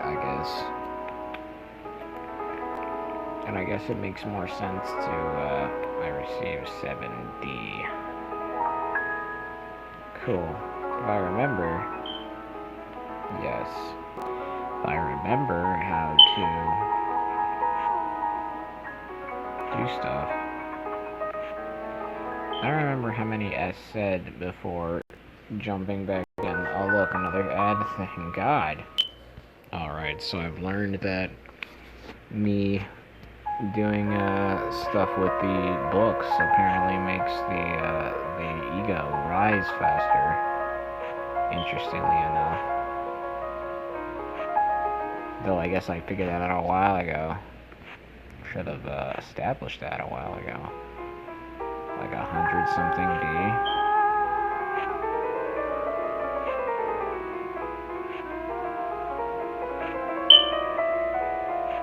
I guess. And I guess it makes more sense to, I received 7D. Cool. If I remember, yes. If I remember how to do stuff. I don't remember how many S said before jumping back in. Oh look, another ad, thank God. Alright, so I've learned that me doing stuff with the books apparently makes the ego rise faster, interestingly enough. Though I guess I figured that out a while ago. Should have established that a while ago. Like 100 something D.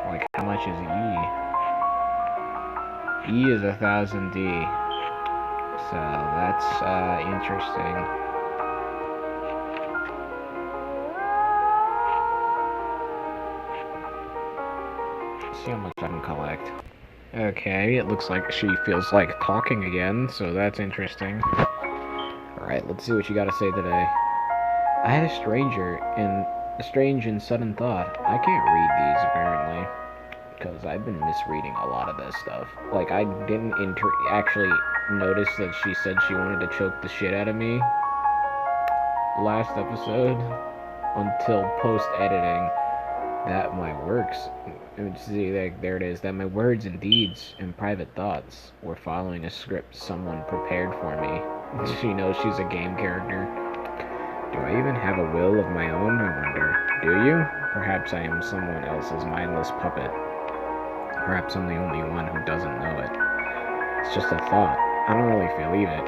Like, how much is E? E is 1000 D. So, that's, interesting. Let's see how much I can collect. Okay, it looks like she feels like talking again, so that's interesting. Alright, let's see what you gotta say today. I had a strange and sudden thought. I can't read these, apparently. Because I've been misreading a lot of this stuff. Like, I didn't actually notice that she said she wanted to choke the shit out of me last episode until post-editing that my works, see, there it is, that my words and deeds and private thoughts were following a script someone prepared for me. She knows she's a game character. Do I even have a will of my own, I wonder? Do you? Perhaps I am someone else's mindless puppet. Perhaps I'm the only one who doesn't know it. It's just a thought. I don't really believe it.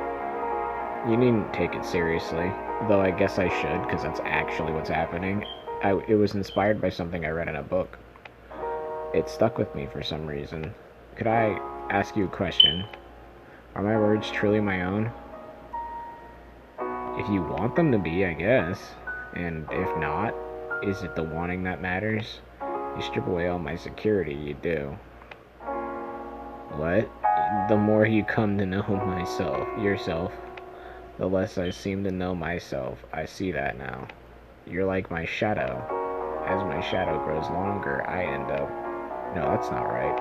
You needn't take it seriously, though I guess I should, because that's actually what's happening. It was inspired by something I read in a book. It stuck with me for some reason. Could I ask you a question? Are my words truly my own? If you want them to be, I guess. And if not, is it the wanting that matters? You strip away all my security, you do. What? The more you come to know yourself, the less I seem to know myself. I see that now. You're like my shadow. As my shadow grows longer, I end up... No, that's not right.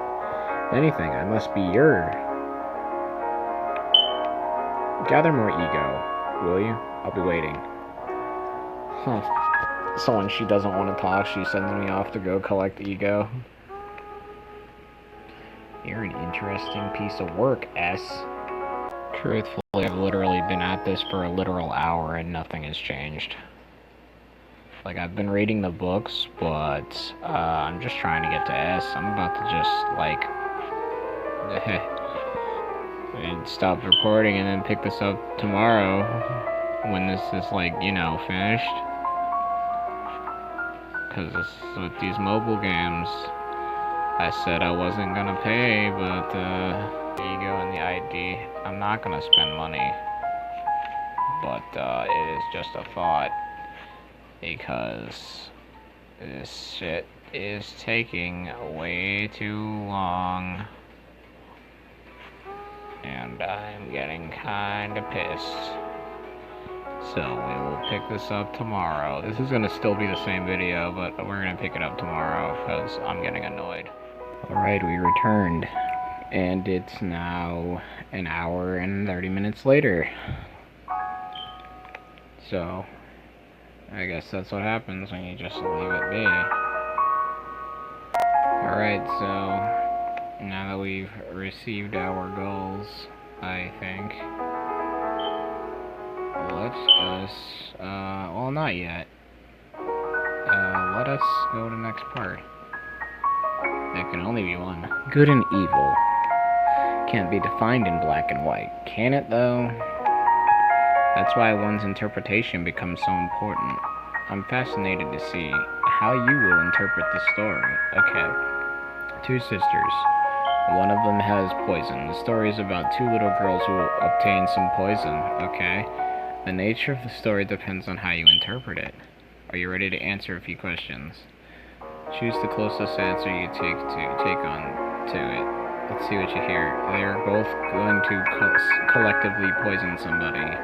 If anything, I must be your... Gather more ego, will you? I'll be waiting. Huh. So when she doesn't want to talk, she sends me off to go collect ego. You're an interesting piece of work, S. Truthfully, I've literally been at this for a literal hour and nothing has changed. Like, I've been reading the books, but I'm just trying to get to S. I'm about to just, like, stop recording and then pick this up tomorrow when this is, like, you know, finished. Because with these mobile games, I said I wasn't gonna pay, but the ego and the ID, I'm not gonna spend money. But it is just a thought, because this shit is taking way too long. And I'm getting kinda pissed. So we will pick this up tomorrow. This is gonna still be the same video, but we're gonna pick it up tomorrow because I'm getting annoyed. Alright, we returned. And it's now an hour and 30 minutes later. So, I guess that's what happens when you just leave it be. Alright, so now that we've received our goals, I think, let's just, well, not yet. Let us go to the next part. There can only be one. Good and evil can't be defined in black and white, can it though? That's why one's interpretation becomes so important. I'm fascinated to see how you will interpret the story. Okay. Two sisters. One of them has poison. The story is about two little girls who obtain some poison. Okay. The nature of the story depends on how you interpret it. Are you ready to answer a few questions? Choose the closest answer you take on to it. Let's see what you hear. They're both going to collectively poison somebody.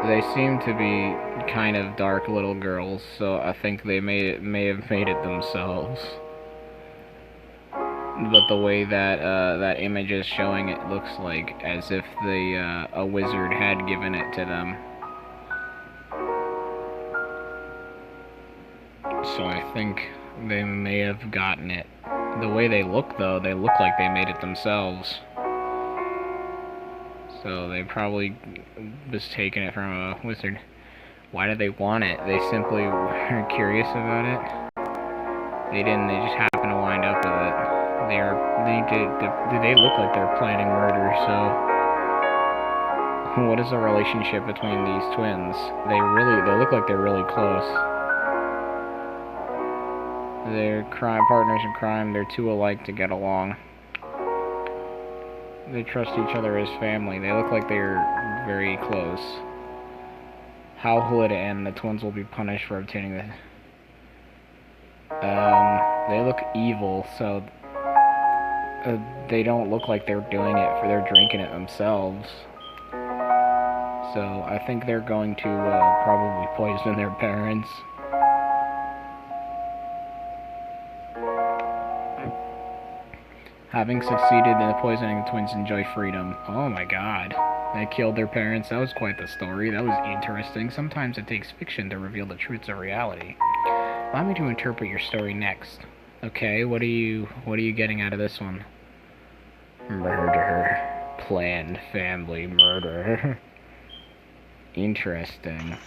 They seem to be kind of dark little girls, so I think they may have made it themselves. But the way that that image is showing, it looks like as if a wizard had given it to them. So I think they may have gotten it. The way they look, though, they look like they made it themselves. So they probably was taking it from a wizard. Why did they want it? They simply were curious about it. They didn't. They just happened to wind up with it. They look like they're planning murder. So, what is the relationship between these twins? They look like they're really close. They're partners in crime. They're too alike to get along. They trust each other as family. They look like they're very close. How will it end? The twins will be punished for obtaining the... They look evil, so... they don't look like they're doing it they're drinking it themselves. So, I think they're going to, probably poison their parents. Having succeeded in poisoning, the twins enjoy freedom. Oh my god. They killed their parents. That was quite the story. That was interesting. Sometimes it takes fiction to reveal the truths of reality. Allow me to interpret your story next. Okay, what are you getting out of this one? Murder. Planned family murder. Interesting.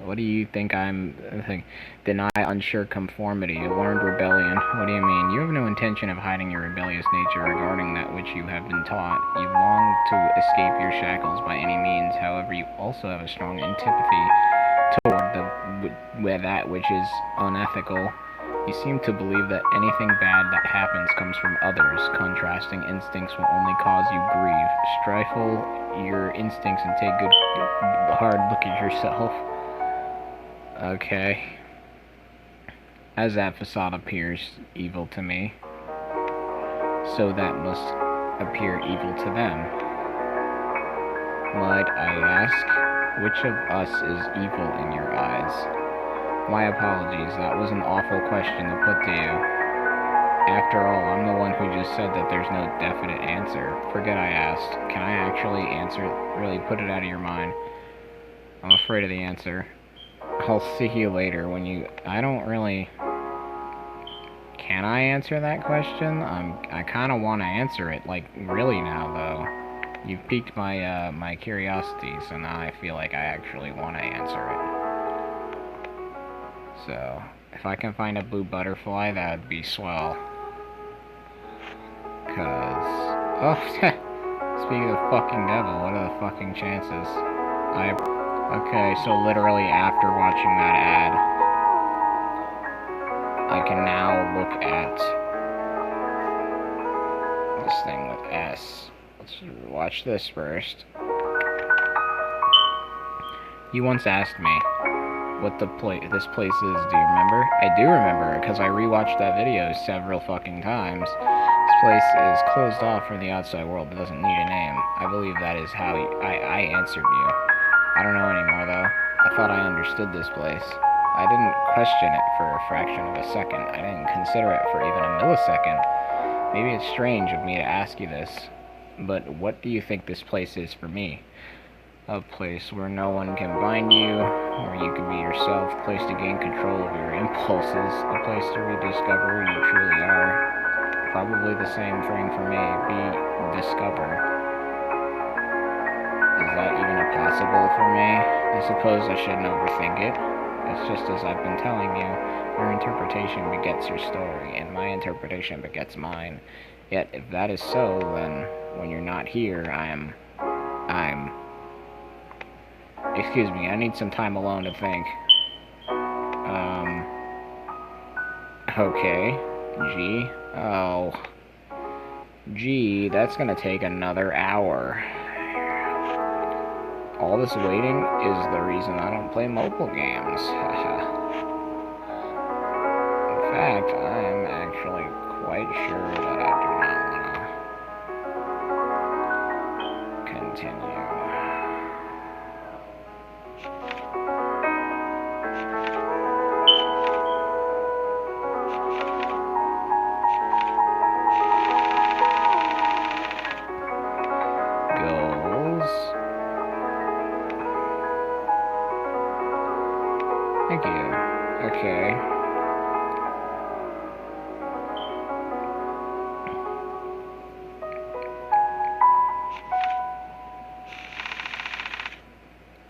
What do you think I'm thinking? Deny unsure conformity, a learned rebellion. What do you mean? You have no intention of hiding your rebellious nature regarding that which you have been taught. You long to escape your shackles by any means. However, you also have a strong antipathy toward that which is unethical. You seem to believe that anything bad that happens comes from others. Contrasting instincts will only cause you grief. Stifle your instincts and take good hard look at yourself. Okay. As that facade appears evil to me, so that must appear evil to them. Might I ask, which of us is evil in your eyes? My apologies, that was an awful question to put to you. After all, I'm the one who just said that there's no definite answer. Forget I asked. Can I actually answer? Really put it out of your mind. I'm afraid of the answer. I'll see you later when you... I don't really... Can I answer that question? I kind of want to answer it, like, really now, though. You've piqued my, my curiosity, so now I feel like I actually want to answer it. So, if I can find a blue butterfly, that would be swell. Cause... Oh, speaking of the fucking devil, what are the fucking chances? Okay, so literally after watching that ad, I can now look at this thing with S. Let's watch this first. You once asked me what this place is. Do you remember? I do remember, because I rewatched that video several fucking times. This place is closed off from the outside world. It doesn't need a name. I believe that is how I answered you. I don't know anymore, though. I thought I understood this place. I didn't question it for a fraction of a second. I didn't consider it for even a millisecond. Maybe it's strange of me to ask you this, but what do you think this place is for me? A place where no one can bind you, where you can be yourself, a place to gain control of your impulses, a place to rediscover who you truly are. Probably the same thing for me, be discovered. Is that even possible for me? I suppose I shouldn't overthink it. It's just as I've been telling you, your interpretation begets your story, and my interpretation begets mine. Yet, if that is so, then when you're not here, I'm... Excuse me, I need some time alone to think. Okay. G. Oh. Gee, that's gonna take another hour. All this waiting is the reason I don't play mobile games. In fact, I'm actually quite sure that I do not want to continue. Thank you. Okay.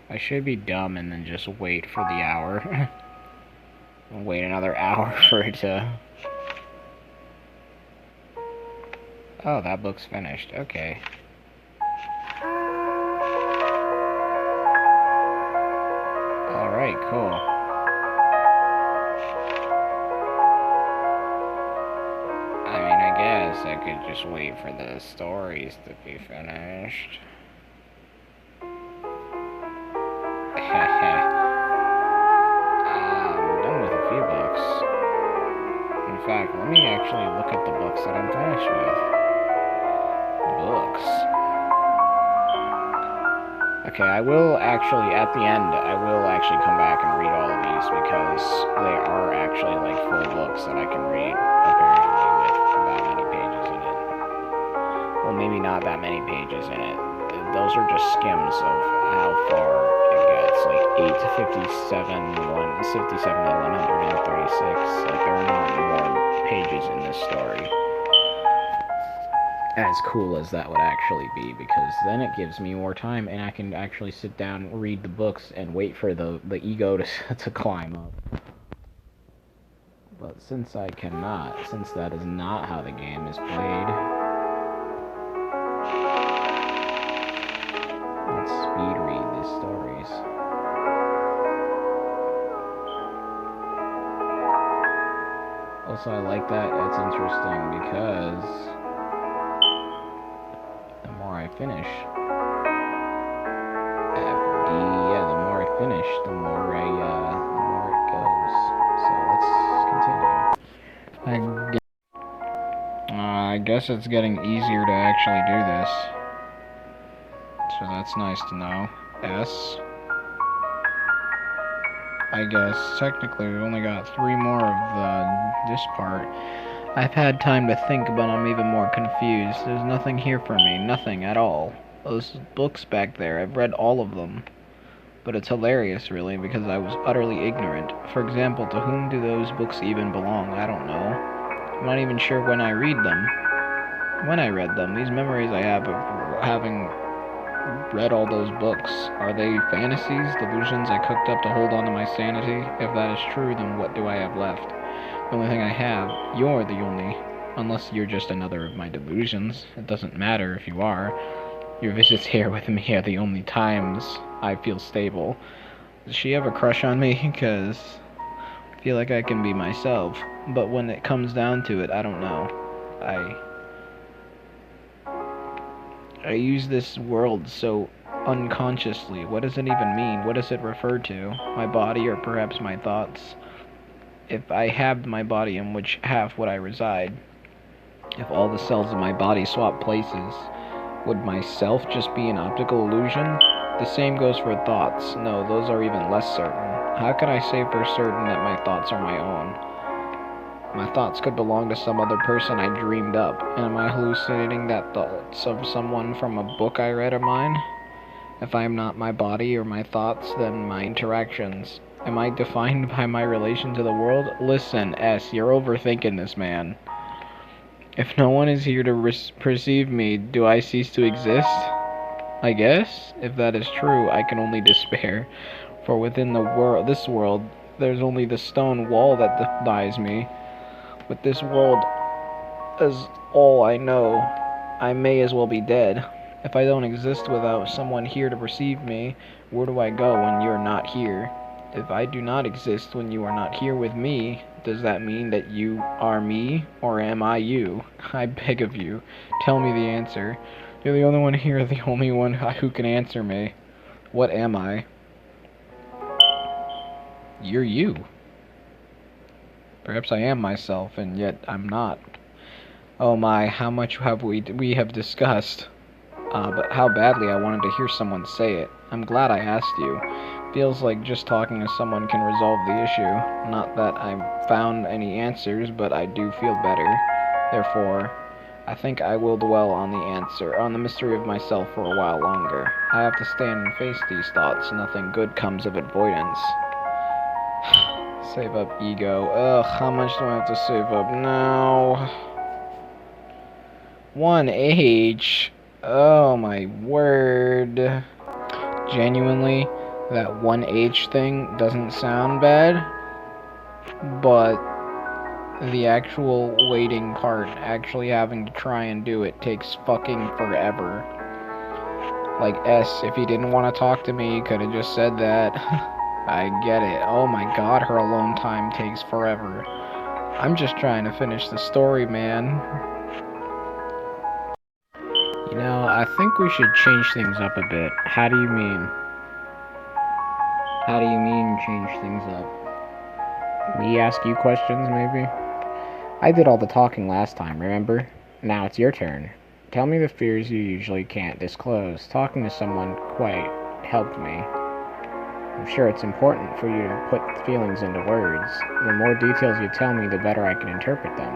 I should be dumb and then just wait for the hour. Wait another hour for it to... Oh, that book's finished. Okay. Alright, cool. I guess I could just wait for the stories to be finished. I'm done with a few books. In fact, let me actually look at the books that I'm finished with. Books. Okay, I will actually, at the end, I will actually come back and read all of these because they are actually like full books that I can read, apparently, with that many pages in it. Well, maybe not that many pages in it. Those are just skims of how far it gets, like 8 to 57, 57 to 136. Like, there are not more pages in this story. As cool as that would actually be, because then it gives me more time and I can actually sit down, read the books, and wait for the ego to climb up. But since I cannot, since that is not how the game is played, let's speed read these stories. Also, I like that it's interesting because the more I finish, the more I finish, the more it goes. So let's continue. I guess it's getting easier to actually do this. So that's nice to know. S. I guess technically we've only got 3 more of this part. I've had time to think, but I'm even more confused. There's nothing here for me, nothing at all. Those books back there, I've read all of them. But it's hilarious, really, because I was utterly ignorant. For example, to whom do those books even belong? I don't know. I'm not even sure when I read them. When I read them, these memories I have of having read all those books, are they fantasies, delusions I cooked up to hold on to my sanity? If that is true, then what do I have left? The only thing I have, you're the only, unless you're just another of my delusions. It doesn't matter if you are. Your visits here with me are the only times I feel stable. Does she have a crush on me? Because I feel like I can be myself. But when it comes down to it, I don't know. I use this world so unconsciously. What does it even mean? What does it refer to? My body, or perhaps my thoughts? If I halved my body, in which half would I reside? If all the cells of my body swap places, would myself just be an optical illusion? The same goes for thoughts. No, those are even less certain. How can I say for certain that my thoughts are my own? My thoughts could belong to some other person I dreamed up. Am I hallucinating that thoughts of someone from a book I read are mine? If I am not my body or my thoughts, then my interactions. Am I defined by my relation to the world? Listen, S, you're overthinking this, man. If no one is here to perceive me, do I cease to exist? I guess, if that is true, I can only despair. For within this world, there's only the stone wall that denies me. With this world as all I know, I may as well be dead. If I don't exist without someone here to perceive me, where do I go when you're not here? If I do not exist when you are not here with me, does that mean that you are me, or am I you? I beg of you, tell me the answer. You're the only one here, the only one who can answer me. What am I? You're you. Perhaps I am myself, and yet I'm not. Oh my, how much have we have discussed. But how badly I wanted to hear someone say it. I'm glad I asked you. Feels like just talking to someone can resolve the issue. Not that I've found any answers, but I do feel better. Therefore, I think I will dwell on the mystery of myself for a while longer. I have to stand and face these thoughts. Nothing good comes of avoidance. Save up ego. Ugh, how much do I have to save up now? 1H. Oh my word. Genuinely, that 1H thing doesn't sound bad, but the actual waiting part, actually having to try and do it, takes fucking forever. Like, S, if he didn't want to talk to me, he could have just said that. I get it. Oh my god, her alone time takes forever. I'm just trying to finish the story, man. You know, I think we should change things up a bit. How do you mean? How do you mean change things up? Me ask you questions, maybe? I did all the talking last time, remember? Now it's your turn. Tell me the fears you usually can't disclose. Talking to someone quite helped me. I'm sure it's important for you to put feelings into words. The more details you tell me, the better I can interpret them.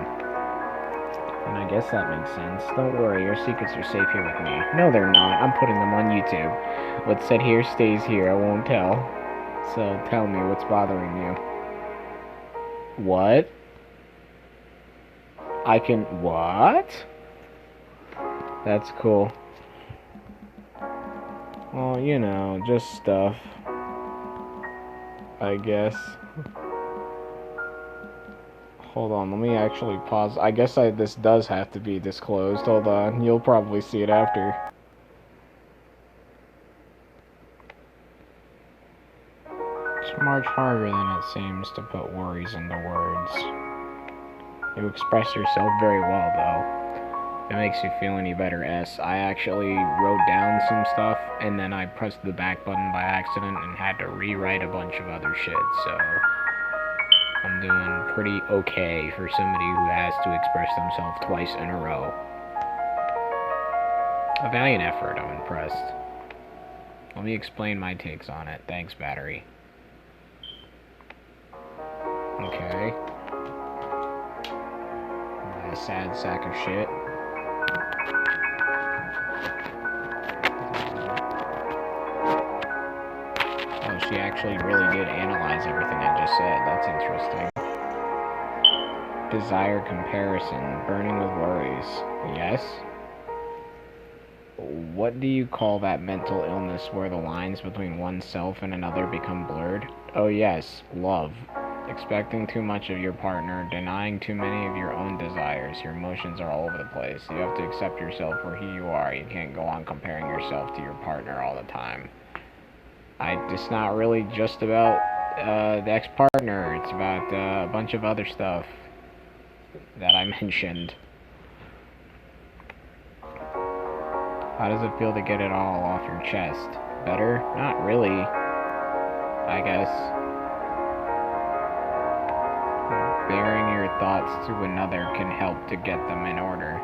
And I guess that makes sense. Don't worry, your secrets are safe here with me. No, they're not. I'm putting them on YouTube. What's said here stays here. I won't tell. So tell me what's bothering you. What? I can... What? That's cool. Well, you know, just stuff. I guess. Hold on, let me actually pause. I guess this does have to be disclosed. Hold on, you'll probably see it after. It's much harder than it seems to put worries into words. You express yourself very well, though. If it makes you feel any better, S. I actually wrote down some stuff, and then I pressed the back button by accident and had to rewrite a bunch of other shit, so... I'm doing pretty okay for somebody who has to express themselves twice in a row. A valiant effort, I'm impressed. Let me explain my takes on it. Thanks, battery. Okay. A sad sack of shit. Oh, she actually really did analyze everything I just said. That's interesting. Desire comparison, burning with worries. Yes? What do you call that mental illness where the lines between oneself and another become blurred? Oh yes, love. Expecting too much of your partner, denying too many of your own desires. Your emotions are all over the place. You have to accept yourself for who you are. You can't go on comparing yourself to your partner all the time. It's not really just about the ex-partner. It's about a bunch of other stuff that I mentioned. How does it feel to get it all off your chest? Better? Not really, I guess. Bearing your thoughts to another can help to get them in order.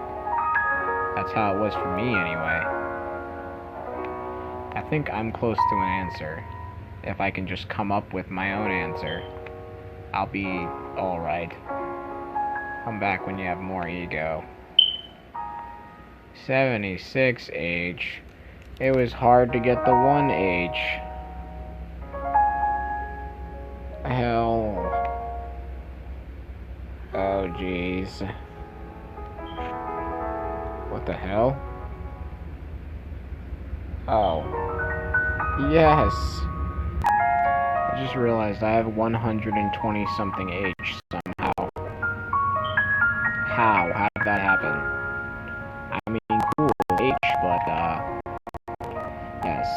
That's how it was for me, anyway. I think I'm close to an answer. If I can just come up with my own answer, I'll be alright. Come back when you have more ego. 76H. It was hard to get the 1H. Hell. Oh, jeez. What the hell? Oh. Yes. I just realized I have 120 something H somehow. How? How did that happen? I mean, cool H, but, yes.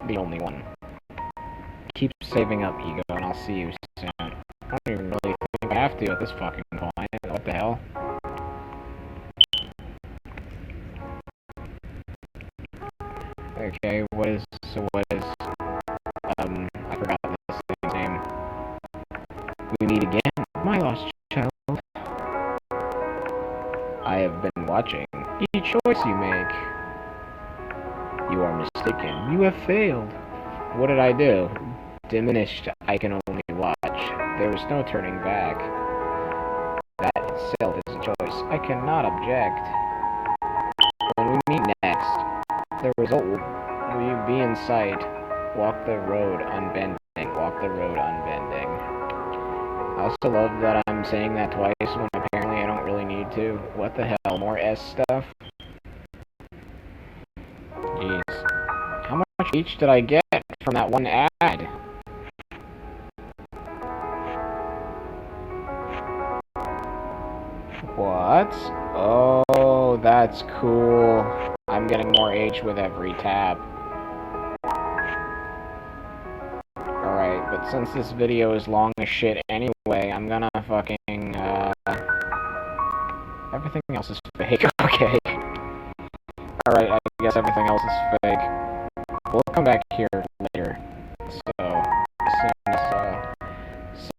the only one. Keep saving up, ego, and I'll see you soon. I don't even really think I have to at this fucking point. What the hell? Okay, I forgot this thing's name. We meet again, my lost child. I have been watching each choice you make. You are mistaken. You have failed. What did I do? Diminished. I can only watch. There is no turning back. That itself is a choice. I cannot object. When we meet next, the result will be in sight. Walk the road unbending. Walk the road unbending. I also love that I'm saying that twice when apparently I don't really need to. What the hell? More S stuff? Jeez. How much each did I get from that one ad? What? Oh, that's cool. I'm getting more H with every tab. Alright, but since this video is long as shit anyway, I'm gonna fucking, everything else is fake. Okay. Alright, I guess everything else is fake. We'll come back here later. So, as soon as,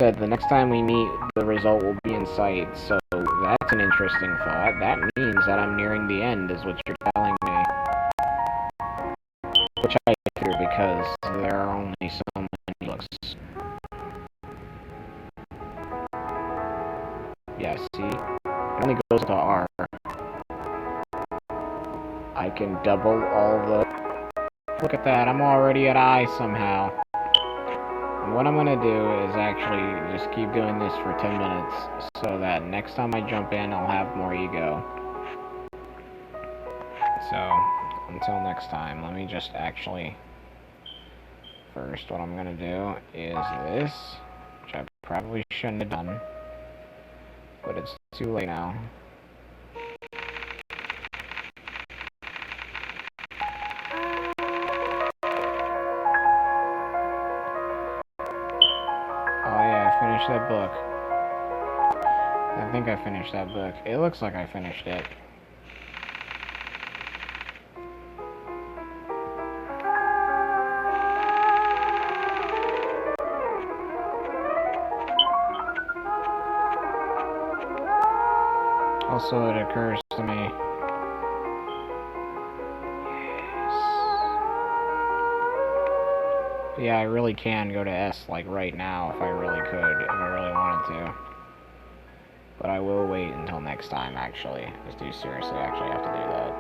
said the next time we meet, the result will be in sight. So, that's an interesting thought. That means that I'm nearing the end, is what you're telling me. Which I figure because there are only so many looks. Yeah, see? It only goes to R. I can double all the... Look at that, I'm already at I somehow. And what I'm gonna do is actually just keep doing this for 10 minutes, so that next time I jump in, I'll have more ego. So, until next time, let me just actually... First, what I'm gonna do is this, which I probably shouldn't have done, but it's too late now. Oh yeah, I finished that book. I think I finished that book. It looks like I finished it. Also, it occurs to me. Yes. Yeah, I really can go to S, like, right now, if I really could, if I really wanted to. But I will wait until next time, actually. I do seriously actually have to do that.